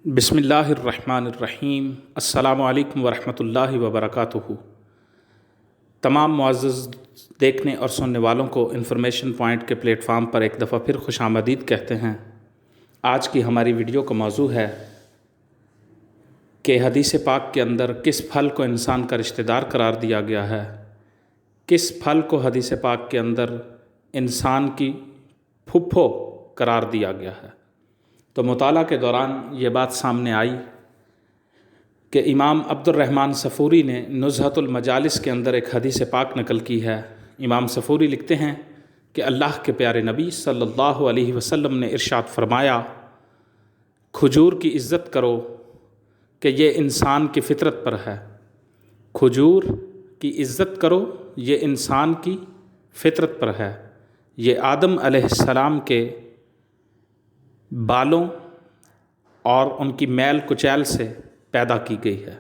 بسم اللہ الرحمن الرحیم۔ السلام علیکم ورحمۃ اللہ وبرکاتہ۔ تمام معزز دیکھنے اور سننے والوں کو انفارمیشن پوائنٹ کے پلیٹ فارم پر ایک دفعہ پھر خوش آمدید کہتے ہیں۔ آج کی ہماری ویڈیو کا موضوع ہے کہ حدیث پاک کے اندر کس پھل کو انسان کا رشتہ دار قرار دیا گیا ہے، کس پھل کو حدیث پاک کے اندر انسان کی پھپھو قرار دیا گیا ہے۔ تو مطالعہ کے دوران یہ بات سامنے آئی کہ امام عبد الرحمن صفوری نے نزہۃ المجالس کے اندر ایک حدیث پاک نقل کی ہے۔ امام صفوری لکھتے ہیں کہ اللہ کے پیارے نبی صلی اللہ علیہ وسلم نے ارشاد فرمایا، کھجور کی عزت کرو کہ یہ انسان کی فطرت پر ہے۔ کھجور کی عزت کرو، یہ انسان کی فطرت پر ہے۔ یہ آدم علیہ السلام کے بالوں اور ان کی میل کچیل سے پیدا کی گئی ہے۔